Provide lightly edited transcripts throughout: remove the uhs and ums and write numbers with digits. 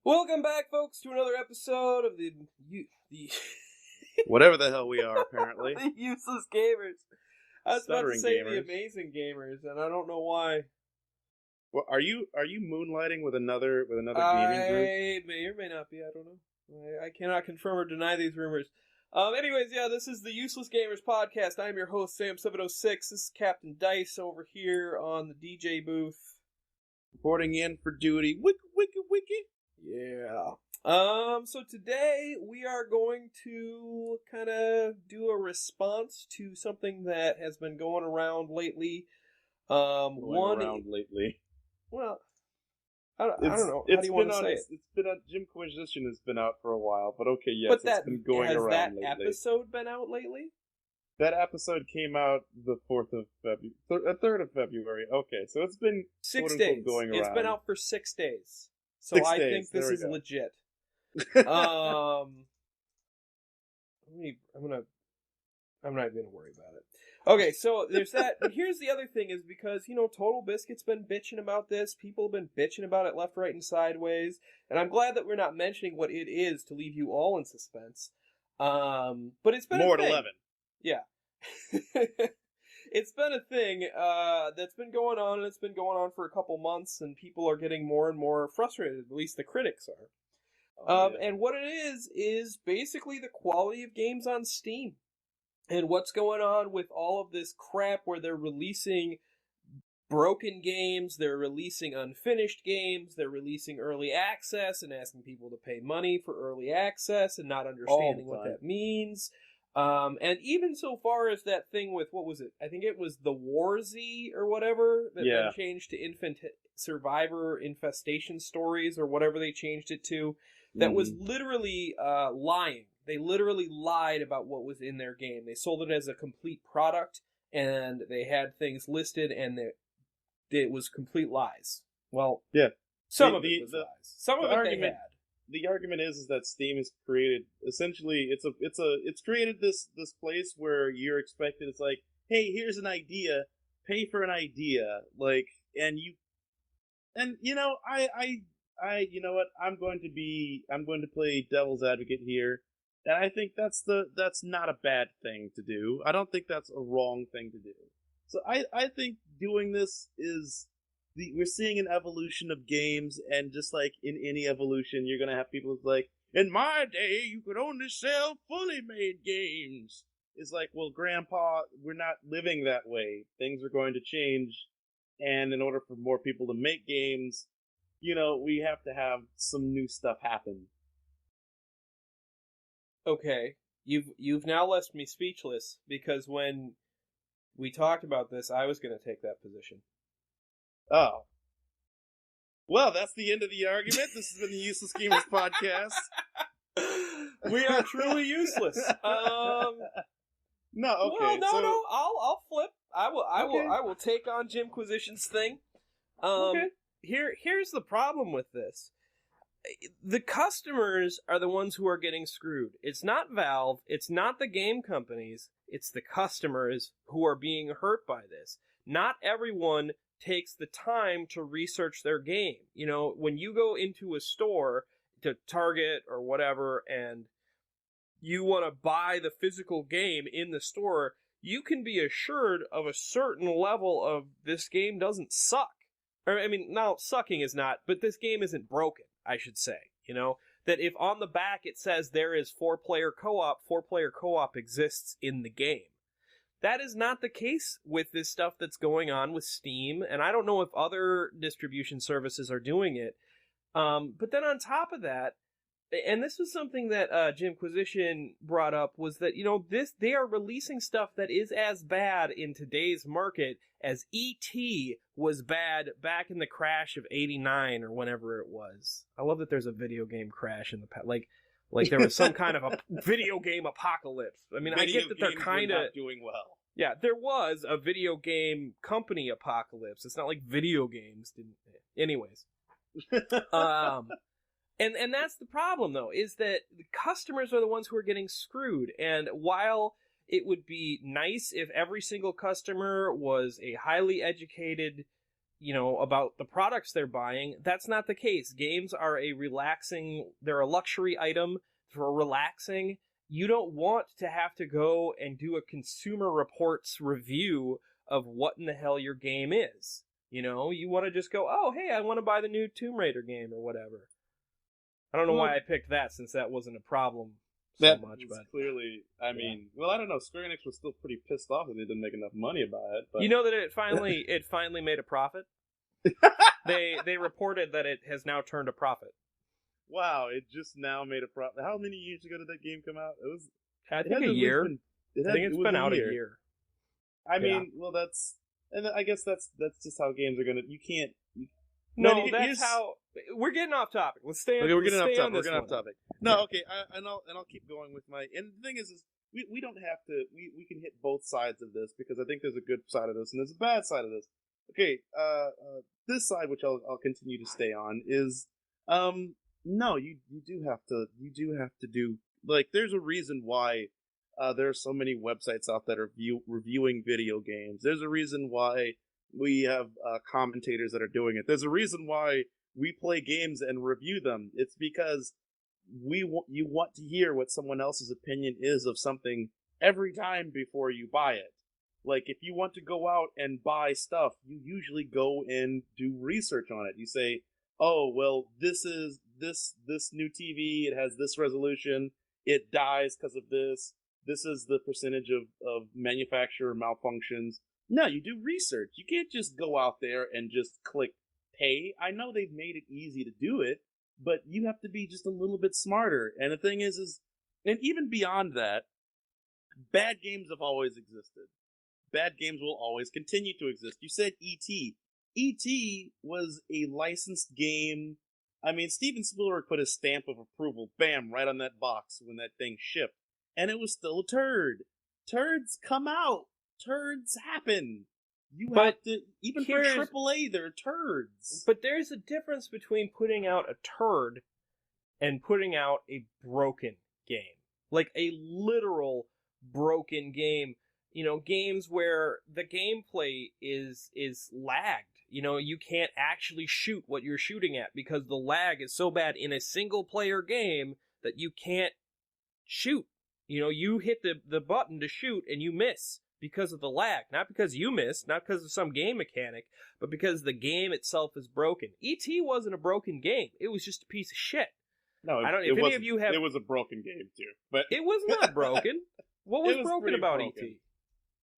Welcome back, folks, to another episode of the whatever the hell we are, apparently. the Useless Gamers. I was about to Stuttering say gamers. the Amazing Gamers, and I don't know why. Well, are you moonlighting with another gaming group? I may or may not be. I don't know. I cannot confirm or deny these rumors. Anyways, yeah, this is the Useless Gamers podcast. I'm your host, Sam706. This is Captain Dyce over here on the DJ booth. Reporting in for duty. Wiki. Yeah. So today we are going to kind of do a response to something that has been going around lately. Lately. Well, I don't know. How do you want to say it? It's been on. Jimquisition has been out for a while, but okay, yes, But it's been going around lately. Has that episode been out lately? That episode came out the 4th of February, 3rd of February. Okay, so it's been 6 days. Going around. It's been out for 6 days. So 6 I days. think this is go. legit. I'm not even gonna worry about it. Okay, so there's that. But here's the other thing: is because Total Biscuit's been bitching about this. People have been bitching about it left, right, and sideways. And I'm glad that we're not mentioning what it is to leave you all in suspense. But it's been more a thing. at 11. Yeah. It's been a thing that's been going on, and it's been going on for a couple months, and people are getting more and more frustrated. At least the critics are. Yeah. And what it is basically the quality of games on Steam. And what's going on with all of this crap where they're releasing broken games, they're releasing unfinished games, they're releasing early access and asking people to pay money for early access and not understanding what that means. And even so far as that thing with, what was it? I think it was the Warzy or whatever that then changed to Survivor Infestation Stories or whatever they changed it to. That was literally lying. They literally lied about what was in their game. They sold it as a complete product, and they had things listed, and it was complete lies. Well, yeah, some of it was lies. Some of it they had. The argument is that Steam has created, essentially, it's created this place where you're expected. It's like, hey, here's an idea, pay for an idea, like, and you know what, I'm going to play devil's advocate here, and I think that's not a bad thing to do. I don't think that's a wrong thing to do. So I think doing this is. We're seeing an evolution of games, and just like in any evolution, you're gonna have people who's like, in my day, you could only sell fully made games. It's like, well, Grandpa, we're not living that way. Things are going to change, and in order for more people to make games, we have to have some new stuff happen. Okay, you've now left me speechless, because when we talked about this, I was going to take that position. Oh. Well, that's the end of the argument. This has been the Useless Gamers podcast. We are truly useless. No, okay. No. I'll flip. I will take on Jimquisition's thing. Okay. Here's the problem with this. The customers are the ones who are getting screwed. It's not Valve, it's not the game companies, it's the customers who are being hurt by this. Not everyone takes the time to research their game. When you go into a store, to Target or whatever, and you want to buy the physical game in the store, you can be assured of a certain level of this game doesn't suck. Now sucking is not, but this game isn't broken, I should say. That if on the back it says there is 4-player co-op exists in the game. That is not the case with this stuff that's going on with Steam, and I don't know if other distribution services are doing it. But then on top of that, and this was something that Jimquisition brought up, was that, they are releasing stuff that is as bad in today's market as E.T. was bad back in the crash of '89 or whenever it was. I love that there's a video game crash in the past. Like there was some kind of a video game apocalypse. I get that they're kind of doing well. Yeah, there was a video game company apocalypse. It's not like video games didn't. Anyways, and that's the problem though, is that the customers are the ones who are getting screwed. And while it would be nice if every single customer was a highly educated about the products they're buying. That's not the case. Games are they're a luxury item for relaxing. You don't want to have to go and do a Consumer Reports review of what in the hell your game is. You want to just go, oh, hey, I want to buy the new Tomb Raider game or whatever. I don't know why I picked that, since that wasn't a problem so much. But clearly, I mean, well, I don't know. Square Enix was still pretty pissed off that they didn't make enough money about it. But... You know that it finally made a profit? They reported that it has now turned a profit. Wow, it just now made a profit. How many years ago did that game come out? I think a year. I think it's been out a year. I mean, well, I guess that's just how games are gonna. You can't. That's how we're getting off topic. Let's stay. Okay, we're getting off topic. We're getting off topic. No, okay, I'll keep going with my. And the thing is we don't have to. We can hit both sides of this, because I think there's a good side of this and there's a bad side of this. Okay, this side, which I'll continue to stay on, is no, you do have to do, like, there's a reason why there are so many websites out that are reviewing video games. There's a reason why we have commentators that are doing it. There's a reason why we play games and review them. It's because you want to hear what someone else's opinion is of something every time before you buy it. Like, if you want to go out and buy stuff, you usually go and do research on it. You say, oh, well, this is this new TV, it has this resolution, it dies because of this is the percentage of manufacturer malfunctions. No, you do research. You can't just go out there and just click pay. I know they've made it easy to do it, but you have to be just a little bit smarter. And the thing is, and even beyond that, bad games have always existed. Bad games will always continue to exist. You said E.T. E.T. was a licensed game. I mean, Steven Spielberg put his stamp of approval, bam, right on that box when that thing shipped. And it was still a turd. Turds come out. Turds happen. Have to, even for AAA, they're turds. But there's a difference between putting out a turd and putting out a broken game. Like a literal broken game. Games where the gameplay is lagged. You can't actually shoot what you're shooting at because the lag is so bad in a single-player game that you can't shoot. You hit the button to shoot and you miss because of the lag. Not because you missed, not because of some game mechanic, but because the game itself is broken. E.T. wasn't a broken game. It was just a piece of shit. No, it was a broken game, too. But it was not broken. What was broken about E.T.?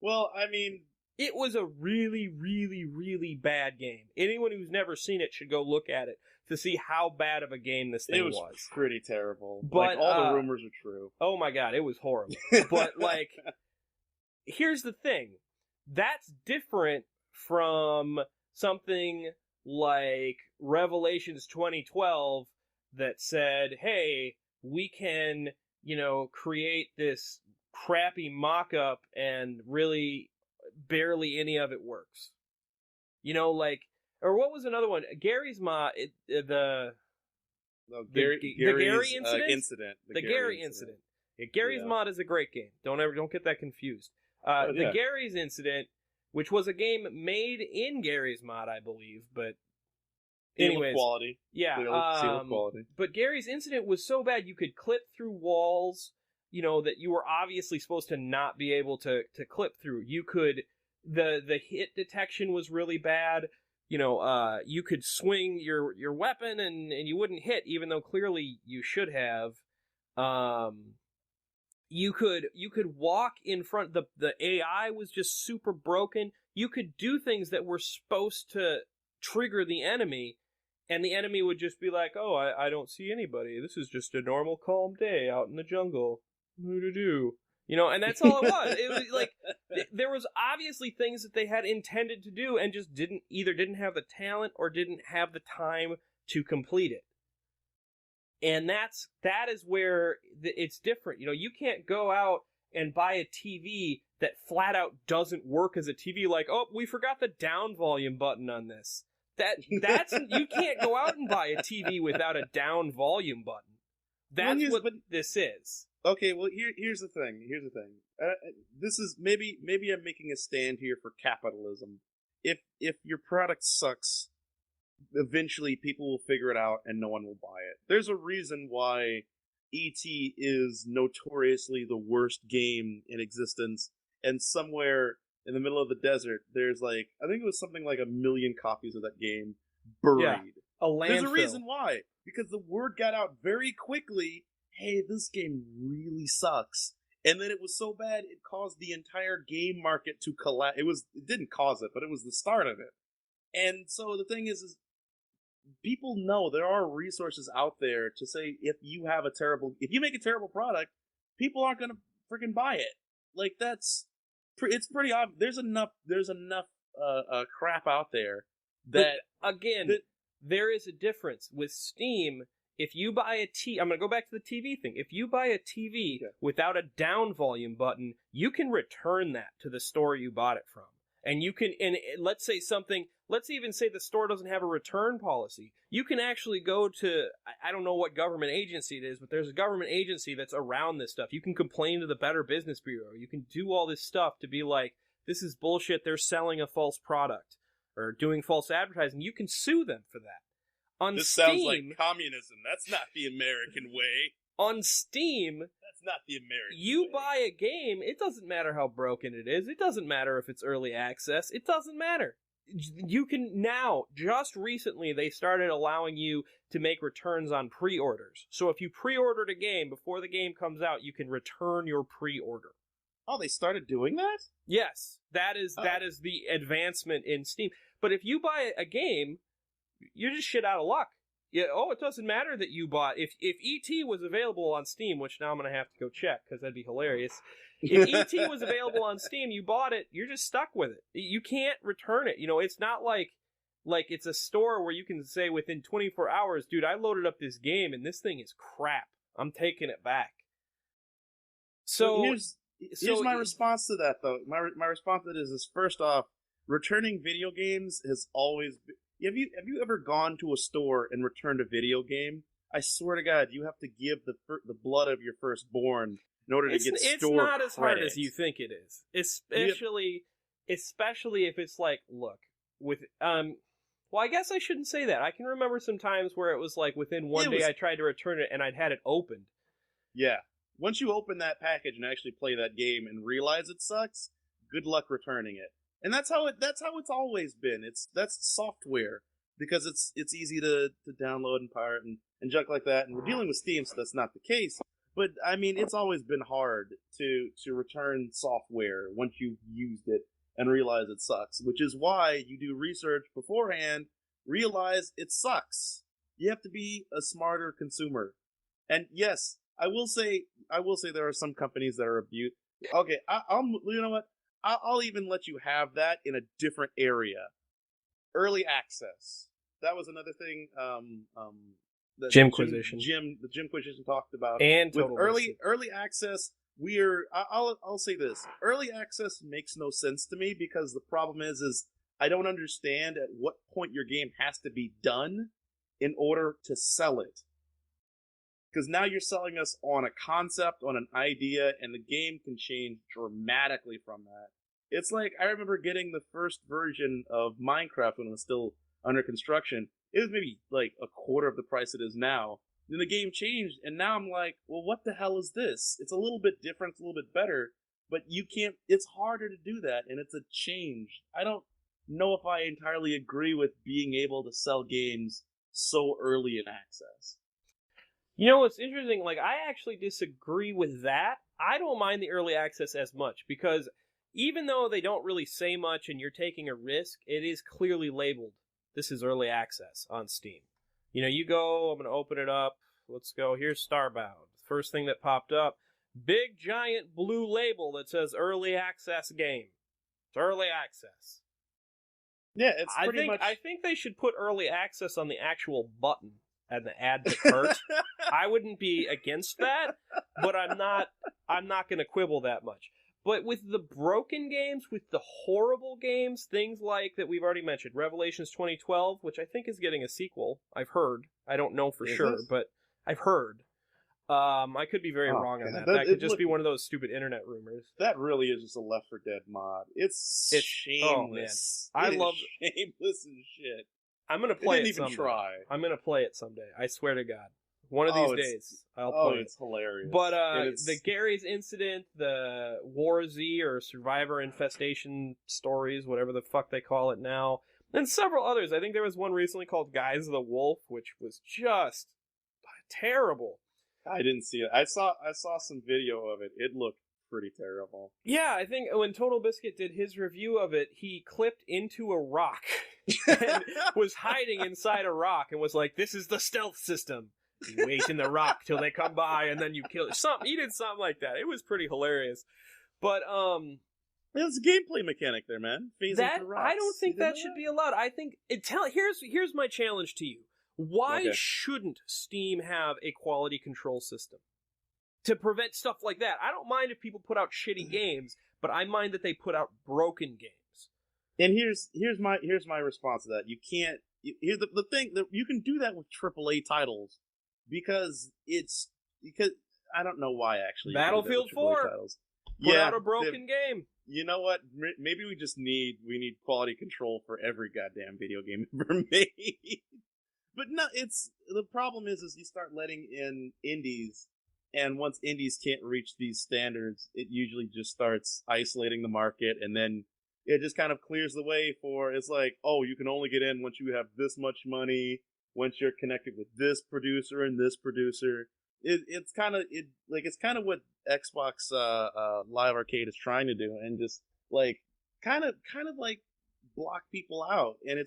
Well, I mean... It was a really, really, really bad game. Anyone who's never seen it should go look at it to see how bad of a game this thing was. It was pretty terrible. But all the rumors are true. Oh my god, it was horrible. But, here's the thing. That's different from something like Revelations 2012 that said, hey, we can, create this crappy mock-up and really barely any of it works. Or what was another one? Gary's Mod, the Gary incident. The Gary incident. Yeah, Gary's Mod is a great game. Don't get that confused. The Gary's incident, which was a game made in Gary's Mod, I believe, but anyways, quality. Yeah, quality. But Gary's incident was so bad you could clip through walls. That you were obviously supposed to not be able to clip through. You could, the hit detection was really bad. You could swing your weapon and you wouldn't hit, even though clearly you should have. You could walk in front. The AI was just super broken. You could do things that were supposed to trigger the enemy, and the enemy would just be like, "Oh, I don't see anybody. This is just a normal, calm day out in the jungle." And that's all it was. It was like there was obviously things that they had intended to do and just didn't have the talent or didn't have the time to complete it. And that is where it's different. You can't go out and buy a TV that flat out doesn't work as a TV. Like, oh, we forgot the down volume button on this. That's you can't go out and buy a TV without a down volume button. That's what this is. Okay, well, here's the thing. This is maybe I'm making a stand here for capitalism. if your product sucks, eventually people will figure it out and no one will buy it. There's a reason why E.T. is notoriously the worst game in existence, and somewhere in the middle of the desert, there's like, I think it was something like 1 million copies of that game buried. Yeah, a landfill. There's a reason why. Because the word got out very quickly, hey, this game really sucks. And then it was so bad, it caused the entire game market to collapse. It didn't cause it, but it was the start of it. And so the thing is people know there are resources out there to say if you make a terrible product, people aren't going to freaking buy it. Like it's pretty obvious. There's enough crap out there that there is a difference with Steam. If you buy I'm going to go back to the TV thing. If you buy a TV without a down volume button, you can return that to the store you bought it from. And you can, and let's even say the store doesn't have a return policy. You can actually go to, I don't know what government agency it is, but there's a government agency that's around this stuff. You can complain to the Better Business Bureau. You can do all this stuff to be like, this is bullshit, they're selling a false product or doing false advertising. You can sue them for that. This sounds like communism. That's not the American way. On Steam, that's not the American you way. buy a game, it doesn't matter how broken it is. It doesn't matter if it's early access. It doesn't matter. You can now, just recently, they started allowing you to make returns on pre-orders. So if you pre-ordered a game before the game comes out, you can return your pre-order. Oh, they started doing that? Yes, that is the advancement in Steam. But if you buy a game, you're just shit out of luck. Yeah. Oh, it doesn't matter that you bought. If E.T. was available on Steam, which now I'm going to have to go check because that'd be hilarious. If E.T. was available on Steam, you bought it, you're just stuck with it. You can't return it. You know, it's not like it's a store where you can say within 24 hours, dude, I loaded up this game and this thing is crap. I'm taking it back. So here's my response to that, though. My response to that is first off, returning video games has always been... Have you ever gone to a store and returned a video game? I swear to God, you have to give the blood of your firstborn in order to get store It's not as hard credit. as you think it is. Especially if it's like, look, with well, I guess I shouldn't say that. I can remember some times where it was like within one day I tried to return it and I'd had it opened. Yeah. Once you open that package and actually play that game and realize it sucks, good luck returning it. And that's how it's always been. That's software, because it's easy to download and pirate and junk like that. And we're dealing with Steam, so that's not the case. But I mean, it's always been hard to return software once you've used it and realize it sucks. Which is why you do research beforehand, realize it sucks. You have to be a smarter consumer. And yes, I will say there are some companies that are abused. Okay, you know what? I'll even let you have that in a different area. Early access. That was another thing. The Jimquisition. The Jimquisition talked about. And with early access, I'll say this: early access makes no sense to me, because the problem is I don't understand at what point your game has to be done in order to sell it. Because now you're selling us on a concept, on an idea, and the game can change dramatically from that. It's like, I remember getting the first version of Minecraft when it was still under construction. It was maybe like a quarter of the price it is now. Then the game changed, and now I'm like, well, what the hell is this? It's a little bit different, it's a little bit better, but it's harder to do that, and it's a change. I don't know if I entirely agree with being able to sell games so early in access. You know what's interesting? Like, I actually disagree with that. I don't mind the early access as much, because even though they don't really say much and you're taking a risk, it is clearly labeled, this is early access on Steam. You know, you go, I'm going to open it up. Let's go. Here's Starbound. First thing that popped up, big giant blue label that says early access game. It's early access. Yeah, it's pretty much... I think they should put early access on the actual button and the add to cart. I wouldn't be against that, but I'm not going to quibble that much. But with the broken games, with the horrible games, things like that we've already mentioned, Revelations 2012, which I think is getting a sequel, I've heard. I don't know for sure, but I've heard. I could be very wrong on that. That could just be one of those stupid internet rumors. That really is just a Left 4 Dead mod. It's shameless. Oh, man. I love shameless and shit. I'm gonna play it someday. I'm gonna play it someday. I swear to God. One of these days, I'll play it. It's hilarious. But the Gary's Incident, the War Z or Survivor Infestation Stories, whatever the fuck they call it now, and several others. I think there was one recently called Guys of the Wolf, which was just terrible. I didn't see it. I saw some video of it. It looked pretty terrible. Yeah, I think when Total Biscuit did his review of it, he clipped into a rock and was hiding inside a rock and was like, "This is the stealth system. You wait in the rock till they come by and then you kill it." He did something like that. It was pretty hilarious. But there's a gameplay mechanic there, man. That I don't think that should be allowed. I think here's my challenge to you. Why shouldn't Steam have a quality control system to prevent stuff like that? I don't mind if people put out shitty games, but I mind that they put out broken games. And here's my response to that. You can't. Here's the thing that you can do that with AAA titles because I don't know why actually. Battlefield 4 put out a broken game. You know what? Maybe we just need quality control for every goddamn video game ever made. But no, the problem is you start letting in indies, and once indies can't reach these standards, it usually just starts isolating the market, and then it just kind of clears the way for, it's like, oh, you can only get in once you have this much money, once you're connected with this producer and this producer. It's kind of what Xbox Live Arcade is trying to do, and just like kind of like block people out, and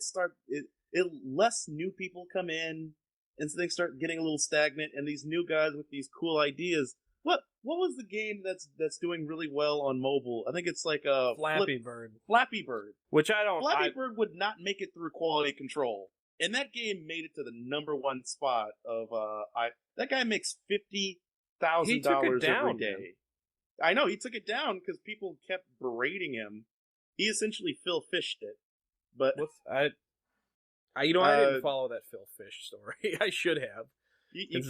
less new people come in, and so they start getting a little stagnant, and these new guys with these cool ideas. What was the game that's doing really well on mobile? I think it's like Flappy Bird. Flappy Bird. Which I don't. Flappy Bird would not make it through quality control, and that game made it to the #1 spot of that guy makes $50,000 every day. Man. I know he took it down because people kept berating him. He essentially Phil Fished it, but I didn't follow that Phil Fish story. I should have. You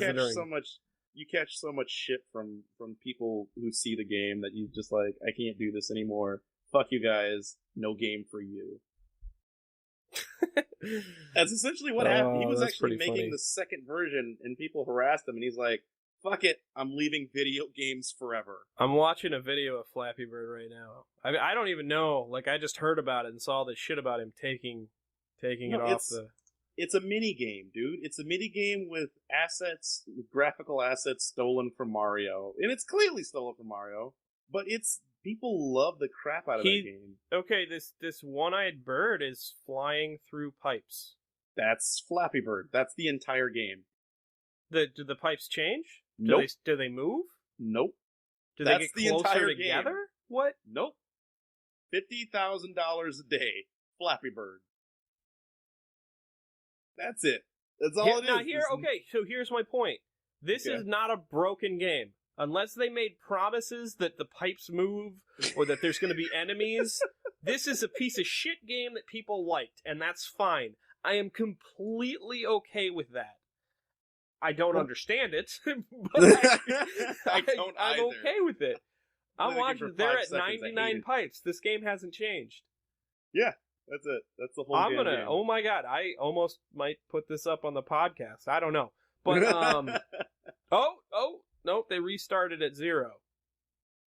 catch so much shit from people who see the game that you just like, I can't do this anymore. Fuck you guys. No game for you. That's essentially what happened. He was actually making the second version, and people harassed him, and he's like, fuck it, I'm leaving video games forever. I'm watching a video of Flappy Bird right now. I don't even know. Like, I just heard about it and saw this shit about him taking it off the... It's a mini game, dude. It's a mini game with graphical assets stolen from Mario. And it's clearly stolen from Mario, but people love the crap out of that game. Okay, this one-eyed bird is flying through pipes. That's Flappy Bird. That's the entire game. Do the pipes change? Nope. Do they move? Nope. Do they get closer together? Game. What? Nope. $50,000 a day. Flappy Bird. That's it. That's all it is. Now so here's my point. This is not a broken game. Unless they made promises that the pipes move or that there's going to be enemies, this is a piece of shit game that people liked, and that's fine. I am completely okay with that. I don't understand it, but I'm okay with it. I'm watching. They're at 99 pipes. This game hasn't changed. Yeah. That's it. That's the whole game. Oh my god, I almost might put this up on the podcast. I don't know. But, nope, they restarted at 0.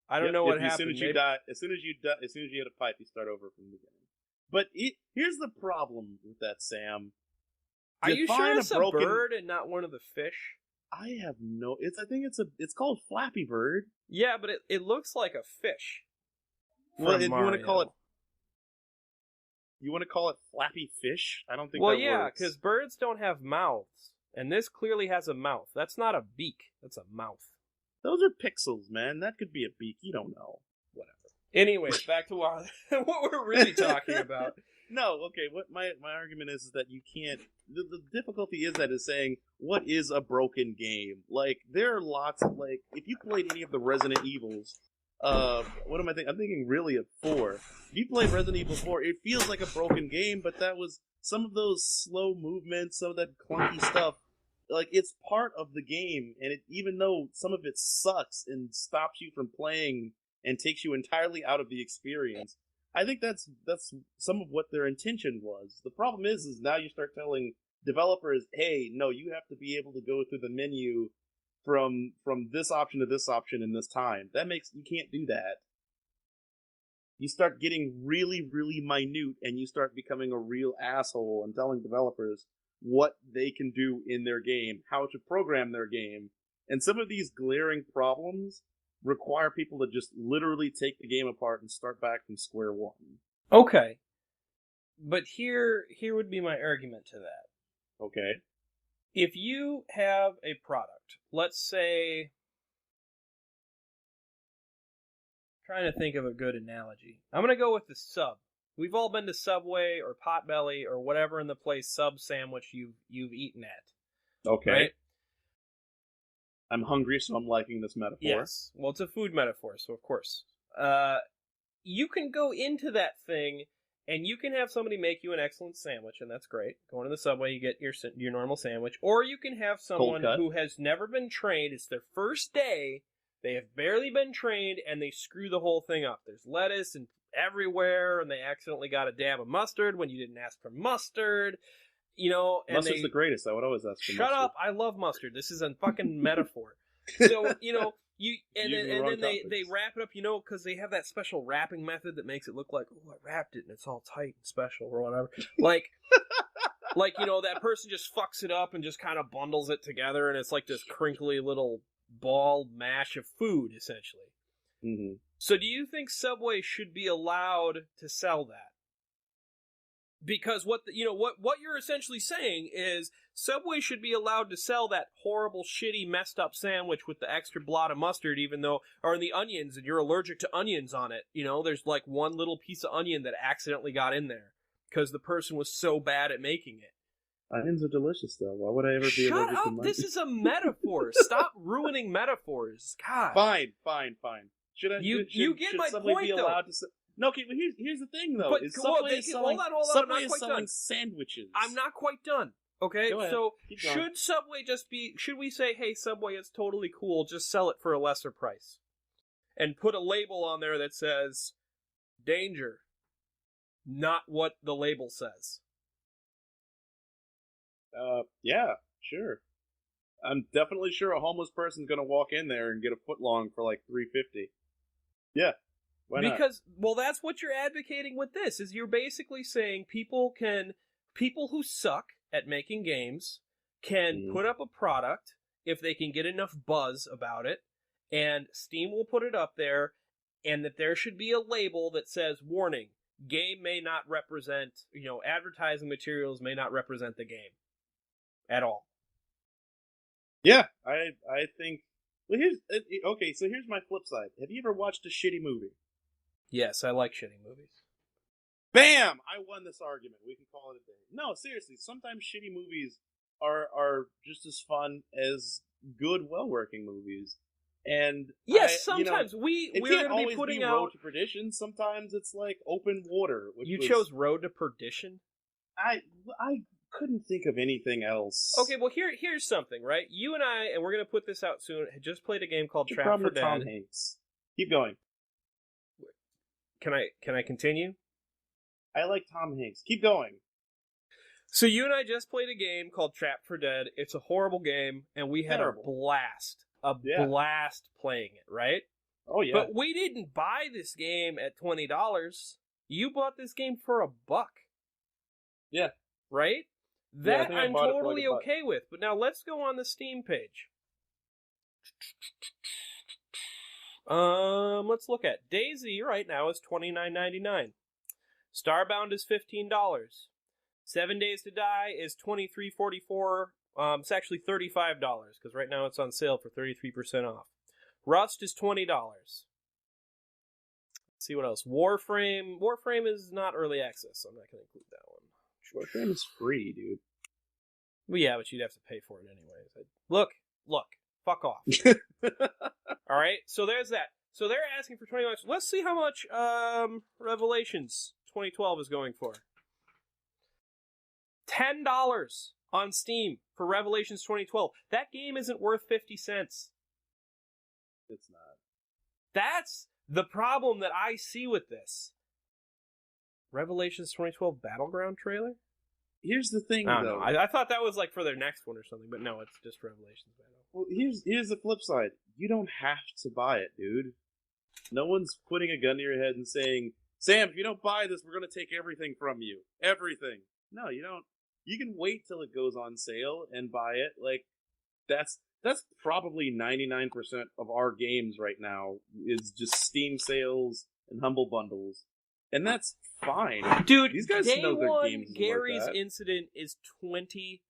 I don't know what happened. As soon as you hit a pipe, you start over from the beginning. But here's the problem with that, Sam. Are you sure it's a bird and not one of the fish? I have no... I think it's called Flappy Bird. Yeah, but it looks like a fish. Well, you want to call it... You want to call it Flappy Fish? I don't think that works. Well, yeah, because birds don't have mouths. And this clearly has a mouth. That's not a beak. That's a mouth. Those are pixels, man. That could be a beak. You don't know. Whatever. Anyways, back to what we're really talking about. No, okay. What my argument is that you can't... The difficulty is saying, what is a broken game? Like, there are lots of, like... If you played any of the Resident Evils... what am I thinking? I'm thinking really of 4. If you play Resident Evil 4, it feels like a broken game, but that was some of those slow movements, some of that clunky stuff. like it's part of the game, and even though some of it sucks and stops you from playing and takes you entirely out of the experience, I think that's some of what their intention was. The problem is now you start telling developers, hey, no, you have to be able to go through the menu from this option to this option in this time. You can't do that. You start getting really, really minute, and you start becoming a real asshole and telling developers what they can do in their game, how to program their game. And some of these glaring problems require people to just literally take the game apart and start back from square one. Okay. But here would be my argument to that. Okay. If you have a product, let's say, trying to think of a good analogy. I'm going to go with the sub. We've all been to Subway or Potbelly or whatever in the place sub sandwich you've eaten at. Okay. Right? I'm hungry, so I'm liking this metaphor. Yes. Well, it's a food metaphor, so of course. You can go into that thing, and you can have somebody make you an excellent sandwich, and that's great. Going to the Subway, you get your normal sandwich. Or you can have someone who has never been trained. It's their first day. They have barely been trained, and they screw the whole thing up. There's lettuce and everywhere, and they accidentally got a dab of mustard when you didn't ask for mustard. You know, and mustard's the greatest. I would always ask for mustard. Shut up! I love mustard. This is a fucking metaphor. So you know, then they wrap it up. You know, because they have that special wrapping method that makes it look like, oh, I wrapped it and it's all tight and special or whatever. Like you know, that person just fucks it up and just kind of bundles it together, and it's like this crinkly little ball mash of food, essentially. Mm-hmm. So do you think Subway should be allowed to sell that? Because what you're essentially saying is Subway should be allowed to sell that horrible, shitty, messed up sandwich with the extra blot of mustard, or the onions, and you're allergic to onions on it. You know, there's like one little piece of onion that accidentally got in there because the person was so bad at making it. Onions are delicious, though. Why would I ever be allergic to onions? Shut up! This is a metaphor. Stop ruining metaphors. God. Fine. Should my Subway point, be allowed to? No, okay, but here's the thing, though. But Subway is selling done. Sandwiches. I'm not quite done. Okay, so should Subway should we say, hey, Subway, it's totally cool, just sell it for a lesser price? And put a label on there that says, danger, not what the label says. Yeah, sure. I'm definitely sure a homeless person's gonna walk in there and get a footlong for like $3.50. Yeah. Why not? Because, well, that's what you're advocating with this, is you're basically saying people who suck at making games can put up a product if they can get enough buzz about it, and Steam will put it up there, and that there should be a label that says, warning, game may not represent, advertising materials may not represent the game at all. Yeah, I think, well, so here's my flip side. Have you ever watched a shitty movie? Yes, I like shitty movies. Bam! I won this argument. We can call it a day. No, seriously, sometimes shitty movies are just as fun as good, well-working movies. And yes, sometimes we're going to be putting out Road to Perdition. Sometimes it's like Open Water. Chose Road to Perdition? I couldn't think of anything else. Okay, well here's something, right? You and I, and we're going to put this out soon, had just played a game called Trapped for Dead. Tom Hanks. Keep going. Can I continue? I like Tom Hanks. Keep going. So you and I just played a game called Trapped for Dead. It's a horrible game, and we had a blast playing it, right? Oh, yeah. But we didn't buy this game at $20. You bought this game for $1. Yeah. Right? That I'm totally okay with. But now let's go on the Steam page. Let's look at DayZ right now is $29.99. Starbound is $15. 7 Days to Die is $23.44. It's actually $35 because right now it's on sale for 33% off. Rust is $20. Let's see what else. Warframe is not early access, so I'm not going to include that one. Warframe is free, dude. Well, yeah, but you'd have to pay for it anyways. Look, fuck off. All right, so there's that. So they're asking for $20. Let's see how much Revelations 2012 is going for. $10 on Steam for Revelations 2012. That game isn't worth 50 cents. It's not. That's the problem that I see with this. Revelations 2012 Battleground trailer? Here's the thing, I don't though. know. I thought that was like for their next one or something, but no, it's just Revelations Battle. Well, here's the flip side. You don't have to buy it, dude. No one's putting a gun to your head and saying, Sam, if you don't buy this, we're going to take everything from you. Everything. No, you don't. You can wait till it goes on sale and buy it. Like, that's probably 99% of our games right now is just Steam sales and Humble Bundles. And that's fine. Dude, these guys day know their one, games is Gary's worth that. incident is $20.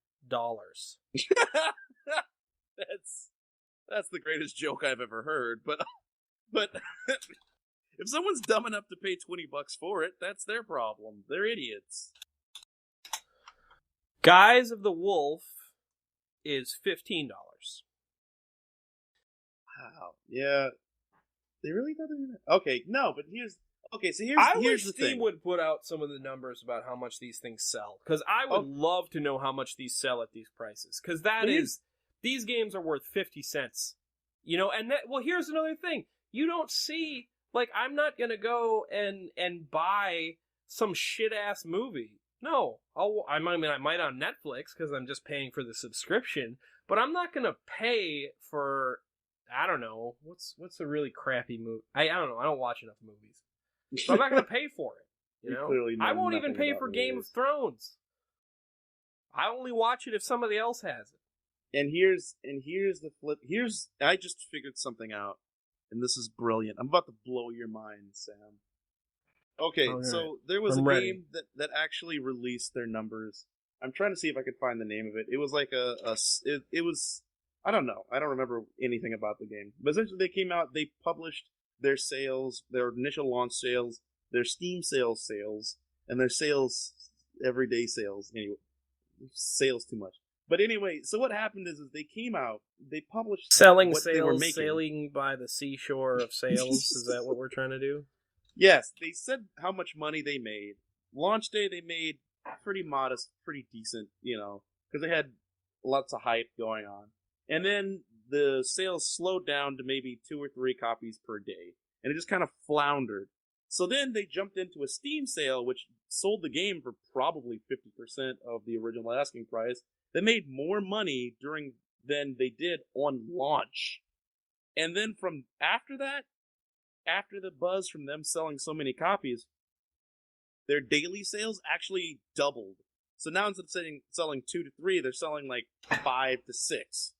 That's the greatest joke I've ever heard, but if someone's dumb enough to pay $20 for it, that's their problem. They're idiots. Guys of the Wolf is $15. Wow. Yeah. They really thought they were gonna... Okay, no, but here's I here's wish the Steam thing. would put out some of the numbers about how much these things sell, because I would love to know how much these sell at these prices, because these games are worth 50 cents. You know, and here's another thing. You don't see, like, I'm not gonna go and buy some shit-ass movie. No. I might on Netflix, because I'm just paying for the subscription, but I'm not gonna pay for, I don't know, what's a really crappy movie? I don't know, I don't watch enough movies. So I'm not gonna pay for it. You know? I won't even pay for Game of Thrones. I only watch it if somebody else has it. And here's the flip. I just figured something out, and this is brilliant. I'm about to blow your mind, Sam. Okay, right. So there was I'm a ready. game that actually released their numbers. I'm trying to see if I could find the name of it. It was like it was, I don't know. I don't remember anything about the game. But essentially they came out, they published their sales, their initial launch sales, their Steam sales, and their sales, everyday sales. Anyway, sales too much. But anyway, so what happened is they came out, they published Selling what sales, they were making. sailing by the seashore of sales. Is that what we're trying to do? Yes, they said how much money they made. Launch day, they made pretty modest, pretty decent, you know, because they had lots of hype going on. And then the sales slowed down to maybe 2 or 3 copies per day, and it just kind of floundered. So then they jumped into a Steam sale, which sold the game for probably 50% of the original asking price. They made more money than they did on launch. And then from after that, after the buzz from them selling so many copies, their daily sales actually doubled. So now instead of selling 2 to 3, they're selling like 5 to 6.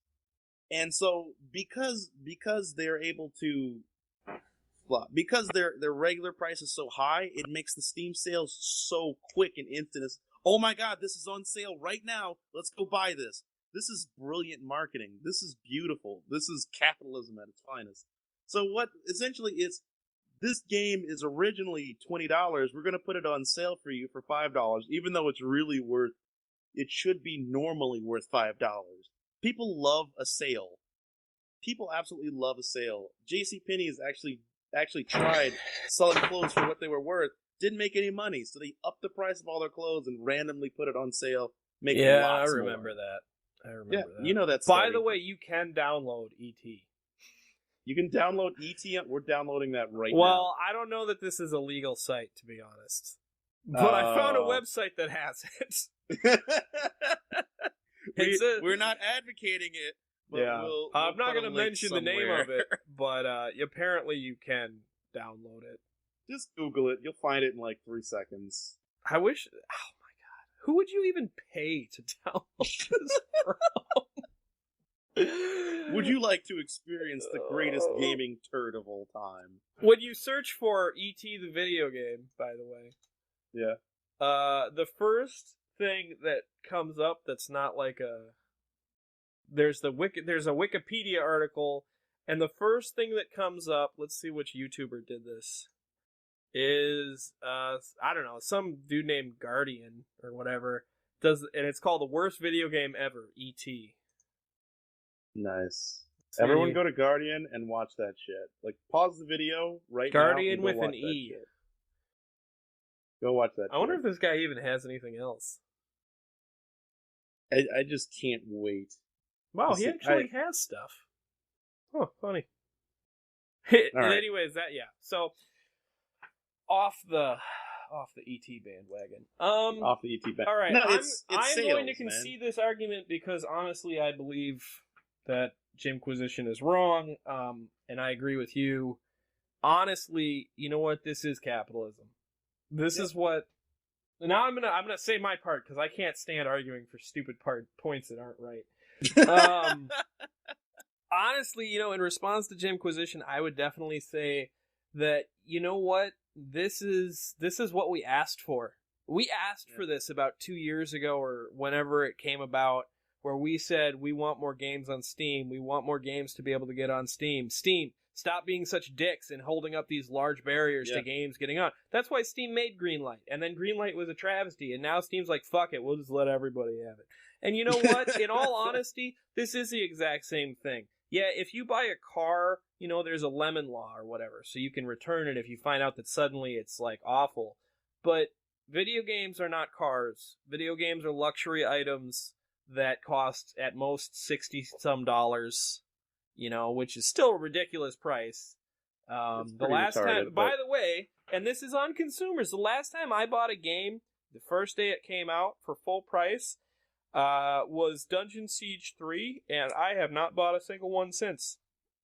And so because they're able to, because their regular price is so high, it makes the Steam sales so quick and instant. It's, oh my God, this is on sale right now. Let's go buy this. This is brilliant marketing. This is beautiful. This is capitalism at its finest. So what essentially is, this game is originally $20. We're going to put it on sale for you for $5, even though it's really it should be normally worth $5. People love a sale. People absolutely love a sale. JCPenney has actually tried selling clothes for what they were worth. Didn't make any money, so they upped the price of all their clothes and randomly put it on sale. Making lots I remember more. that. I remember that. You know that. By the way, you can download ET. You can download ET. We're downloading that right now. Well, I don't know that this is a legal site, to be honest. But I found a website that has it. We're not advocating it. But yeah, I'm not going to mention the name of it, somewhere. but apparently you can download it. Just Google it. You'll find it in like 3 seconds. I wish... Oh my God. Who would you even pay to download this from? Would you like to experience the greatest gaming turd of all time? When you search for E.T. the video game, by the way... Yeah. The first thing that comes up that's not like a... There's a Wikipedia article, and the first thing that comes up, let's see which YouTuber did this, is, I don't know, some dude named Guardian, or whatever, and it's called The Worst Video Game Ever, E.T. Nice. See, Everyone go to Guardian and watch that shit. Like, pause the video right Guardian now. with an E. Shit. Go watch that I wonder shit. if this guy even has anything else. I just can't wait. Wow, he actually has stuff. Oh, funny. Right. Anyways, so off the ET bandwagon. Off the ET bandwagon. All right, No, I'm sales, going to concede this argument because honestly, I believe that Jimquisition is wrong. And I agree with you. Honestly, you know what? This is capitalism. This is what. Now I'm gonna say my part because I can't stand arguing for stupid points that aren't right. Honestly, in response to Jimquisition, I would definitely say that you know what, this is what we asked for. We asked for this about 2 years ago or whenever it came about, where we said we want more games on Steam. We want more games to be able to get on Steam. Steam, stop being such dicks and holding up these large barriers to games getting on. That's why Steam made Greenlight. And then Greenlight was a travesty. And now Steam's like, fuck it, we'll just let everybody have it. And you know what? In all honesty, this is the exact same thing. Yeah, if you buy a car, there's a lemon law or whatever. So you can return it if you find out that suddenly it's, like, awful. But video games are not cars. Video games are luxury items that cost at most $60-some, which is still a ridiculous price. The last time, by the way, and this is on consumers, the last time I bought a game, the first day it came out for full price, was Dungeon Siege 3, and I have not bought a single one since.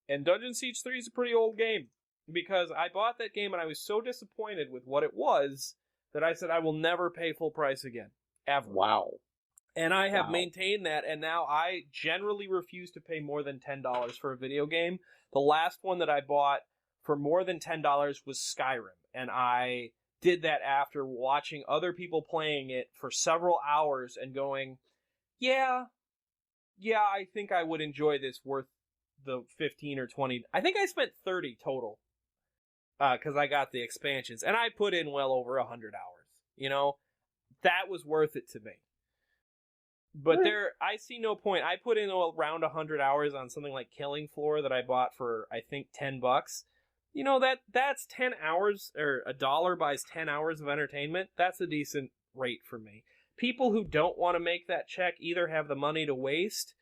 And Dungeon Siege 3 is a pretty old game, because I bought that game and I was so disappointed with what it was that I said I will never pay full price again. Ever. Wow. And I have maintained that, and now I generally refuse to pay more than $10 for a video game. The last one that I bought for more than $10 was Skyrim, and I did that after watching other people playing it for several hours and going, yeah, I think I would enjoy this worth the 15 or 20. I think I spent 30 total, because I got the expansions, and I put in well over 100 hours. That was worth it to me. But I see no point. I put in around 100 hours on something like Killing Floor that I bought for, I think, $10. That's 10 hours, or $1 buys 10 hours of entertainment. That's a decent rate for me. People who don't want to make that check either have the money to waste,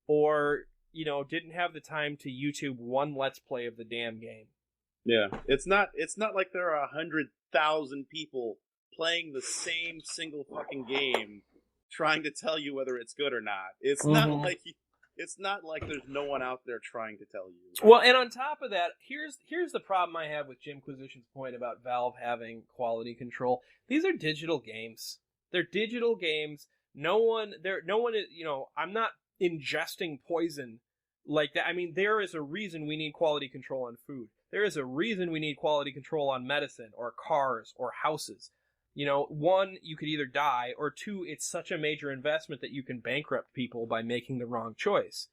or, didn't have the time to YouTube one Let's Play of the damn game. Yeah, it's not like there are 100,000 people playing the same single fucking game, trying to tell you whether it's good or not. It's not like there's no one out there trying to tell you. Well, and on top of that, here's the problem I have with Jimquisition's point about Valve having quality control. These are digital games. They're digital games. No one is, I'm not ingesting poison like that. I mean, there is a reason we need quality control on food. There is a reason we need quality control on medicine or cars or houses. One, you could either die, or two, it's such a major investment that you can bankrupt people by making the wrong choice.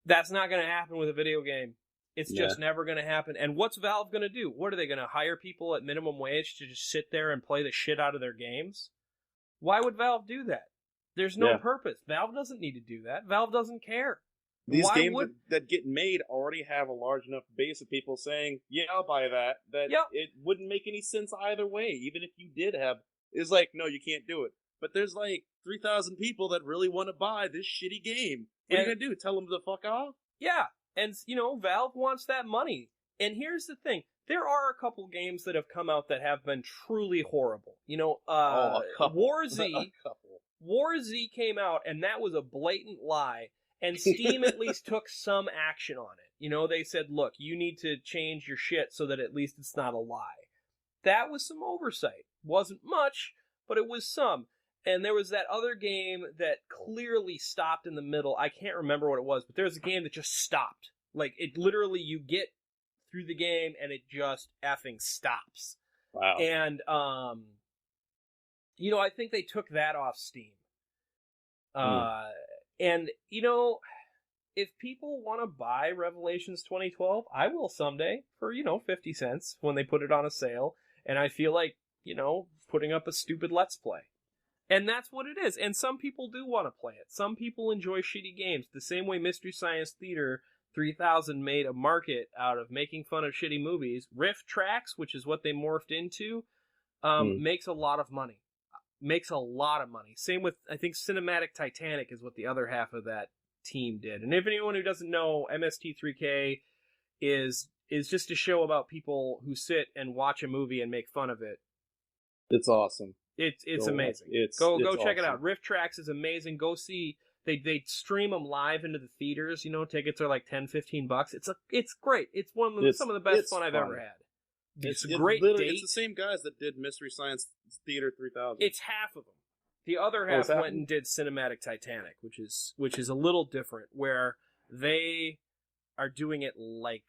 That's not going to happen with a video game. It's just never going to happen. And what's Valve going to do? What are they going to hire people at minimum wage to just sit there and play the shit out of their games? Why would Valve do that? There's no purpose. Valve doesn't need to do that. Valve doesn't care. These games that get made already have a large enough base of people saying, yeah, I'll buy that. It wouldn't make any sense either way. Even if you did have... It's like, no, you can't do it. But there's like 3,000 people that really want to buy this shitty game. What are you going to do? Tell them to fuck off? Yeah. And, Valve wants that money. And here's the thing. There are a couple games that have come out that have been truly horrible. War Z. War Z came out, and that was a blatant lie. And Steam at least took some action on it. They said, look, you need to change your shit so that at least it's not a lie. That was some oversight. Wasn't much, but it was some. And there was that other game that clearly stopped in the middle. I can't remember what it was, but there was a game that just stopped. Like, it literally, you get through the game and it just effing stops. Wow. And, I think they took that off Steam. And, if people want to buy Revelations 2012, I will someday for, 50 cents when they put it on a sale. And I feel like, putting up a stupid Let's Play. And that's what it is. And some people do want to play it. Some people enjoy shitty games. The same way Mystery Science Theater 3000 made a market out of making fun of shitty movies. Riff Tracks, which is what they morphed into, makes a lot of money. makes a lot of money. Same with, I think, Cinematic Titanic is what the other half of that team did. And if anyone who doesn't know, MST3K is just a show about people who sit and watch a movie and make fun of it. It's awesome. It's amazing. Go check it out. Rift Tracks is amazing. Go see. They stream them live into the theaters. Tickets are like $10-15. It's great. It's some of the best fun I've ever had. It's a great date. It's the same guys that did Mystery Science Theater 3000. It's half of them. The other half went and did Cinematic Titanic, which is a little different, where they are doing it like,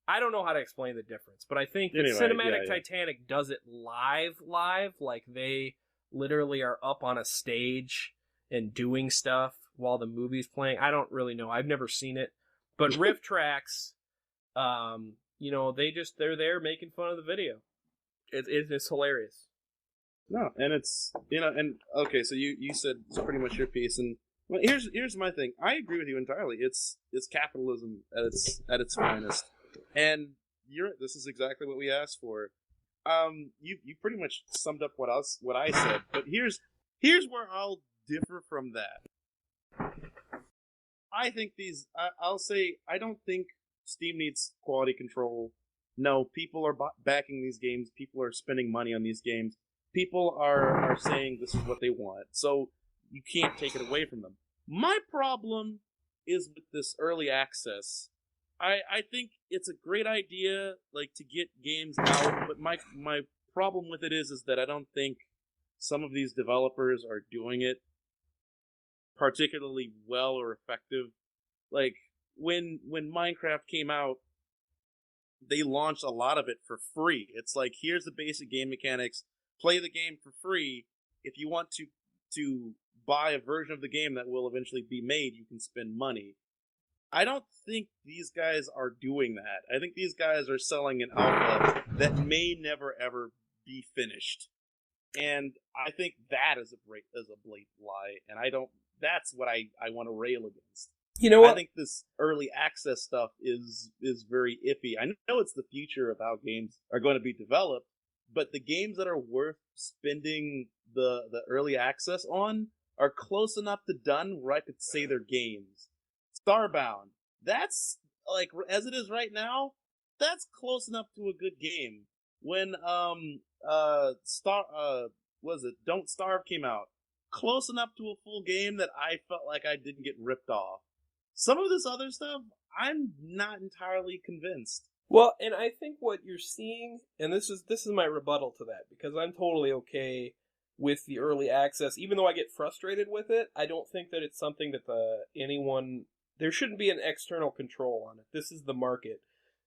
I don't know how to explain the difference, but I think that Cinematic Titanic does it live, like they literally are up on a stage and doing stuff while the movie's playing. I don't really know. I've never seen it. But Rift Tracks, they're there making fun of the video. It's hilarious. No, and it's, okay, so you said it's pretty much your piece, and well, here's my thing. I agree with you entirely. It's capitalism at its finest. And this is exactly what we asked for. You pretty much summed up what I said, but here's where I'll differ from that. I think I'll say I don't think Steam needs quality control. No, people are backing these games. People are spending money on these games. People are saying this is what they want. So you can't take it away from them. My problem is with this early access. I think it's a great idea, like, to get games out, but my problem with it is that I don't think some of these developers are doing it particularly well or effective. Like, when Minecraft came out, they launched a lot of it for free. It's like, here's the basic game mechanics, play the game for free. If you want to buy a version of the game that will eventually be made, you can spend money. I don't think these guys are doing that. I think these guys are selling an alpha that may never ever be finished. And I think that is a blatant lie, and that's what I want to rail against. You know what? I think this early access stuff is very iffy. I know it's the future of how games are going to be developed, but the games that are worth spending the early access on are close enough to done where I could say they're games. Starbound, that's, like, as it is right now, that's close enough to a good game. When Don't Starve came out, close enough to a full game that I felt like I didn't get ripped off. Some of this other stuff, I'm not entirely convinced. Well, and I think what you're seeing, and this is my rebuttal to that, because I'm totally okay with the early access, even though I get frustrated with it. I don't think that it's something that there shouldn't be an external control on it. This is the market.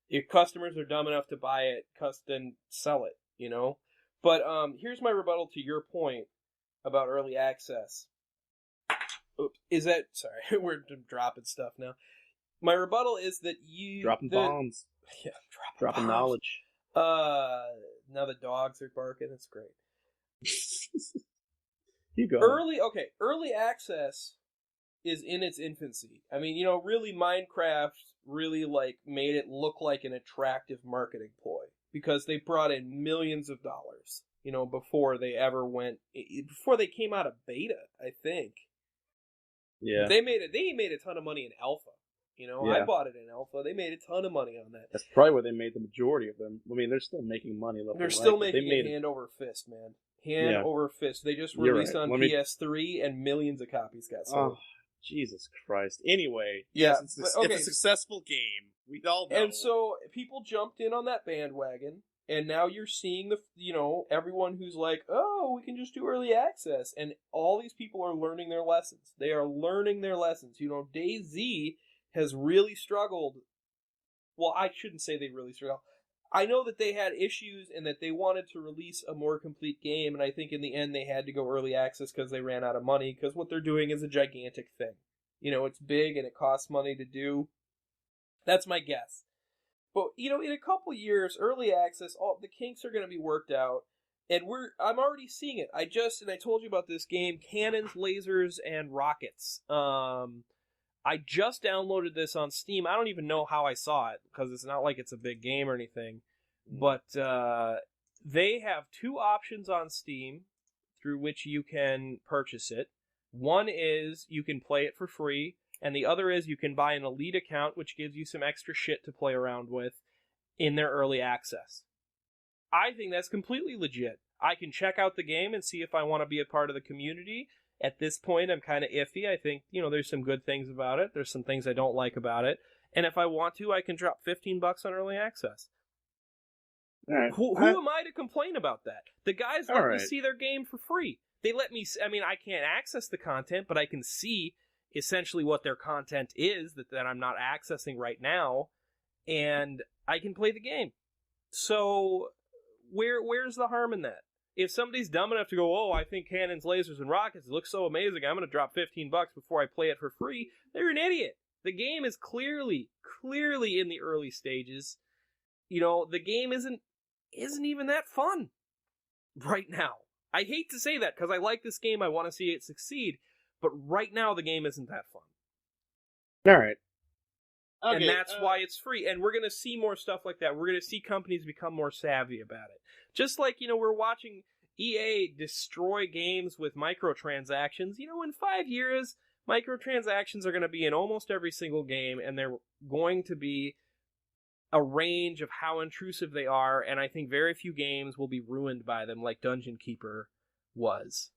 If customers are dumb enough to buy it, then sell it, But here's my rebuttal to your point about early access. Oops, sorry, we're dropping stuff now. My rebuttal is that dropping bombs. Yeah, dropping knowledge. Now the dogs are barking. It's great. You go. Early access is in its infancy. I mean, really Minecraft really, like, made it look like an attractive marketing ploy, because they brought in millions of dollars, before they came out of beta, I think. Yeah. They made a ton of money in alpha. I bought it in alpha. They made a ton of money on that. That's probably where they made the majority of them. I mean, they're still making money. They're still making it hand over fist, man. Hand over fist. They just released on PS3, and millions of copies got sold. Oh, Jesus Christ. Anyway, yeah, it's a successful game. We all know. And so people jumped in on that bandwagon, and now you're seeing everyone who's like, oh, we can just do early access, and all these people are learning their lessons. They are learning their lessons. DayZ has really struggled. Well, I shouldn't say they really struggled. I know that they had issues and that they wanted to release a more complete game, and I think in the end they had to go early access because they ran out of money, because what they're doing is a gigantic thing. It's big and it costs money to do. That's my guess. But, in a couple years, early access, all the kinks are going to be worked out, and I'm already seeing it. I told you about this game, Cannons, Lasers, and Rockets. I just downloaded this on Steam. I don't even know how I saw it, because it's not like it's a big game or anything. But they have two options on Steam, through which you can purchase it. One is you can play it for free, and the other is you can buy an elite account, which gives you some extra shit to play around with in their early access. I think that's completely legit. I can check out the game and see if I want to be a part of the community. At this point, I'm kind of iffy. I think, there's some good things about it. There's some things I don't like about it. And if I want to, I can drop $15 on early access. All right. Who am I to complain about that? The guys let me see their game for free. They let me, I can't access the content, but I can see essentially what their content is that I'm not accessing right now, and I can play the game. So where's the harm in that? If somebody's dumb enough to go, I think cannons, lasers, and rockets look so amazing, I'm going to drop $15 before I play it for free, they're an idiot. The game is clearly in the early stages. The game isn't even that fun right now. I hate to say that because I like this game. I want to see it succeed. But right now, the game isn't that fun. All right. Okay, and that's why it's free. And we're going to see more stuff like that. We're going to see companies become more savvy about it. Just like, we're watching EA destroy games with microtransactions. In 5 years, microtransactions are going to be in almost every single game, and they're going to be a range of how intrusive they are, and I think very few games will be ruined by them like Dungeon Keeper was.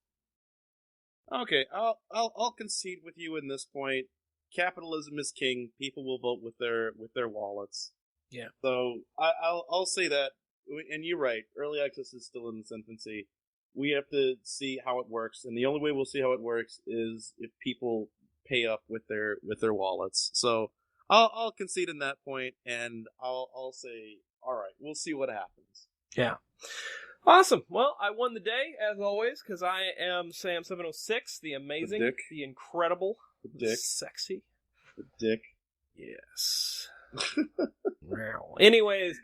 Okay, I'll concede with you in this point. Capitalism is king. People will vote with their wallets. Yeah. So I'll say that, and you're right. Early access is still in its infancy. We have to see how it works, and the only way we'll see how it works is if people pay up with their wallets. So I'll concede in that point, and I'll say, all right, we'll see what happens. Yeah. Awesome. Well, I won the day, as always, because I am Sam706, the amazing, the incredible, the sexy. The dick. Yes. Wow. Anyways,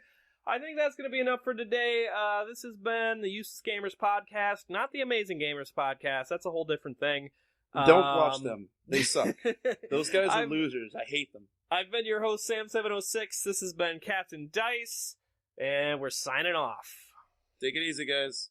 I think that's going to be enough for today. This has been the Useless Gamers Podcast, not the Amazing Gamers Podcast. That's a whole different thing. Don't watch them. They suck. Those guys are losers. I hate them. I've been your host, Sam706. This has been Captain Dyce, and we're signing off. Take it easy, guys.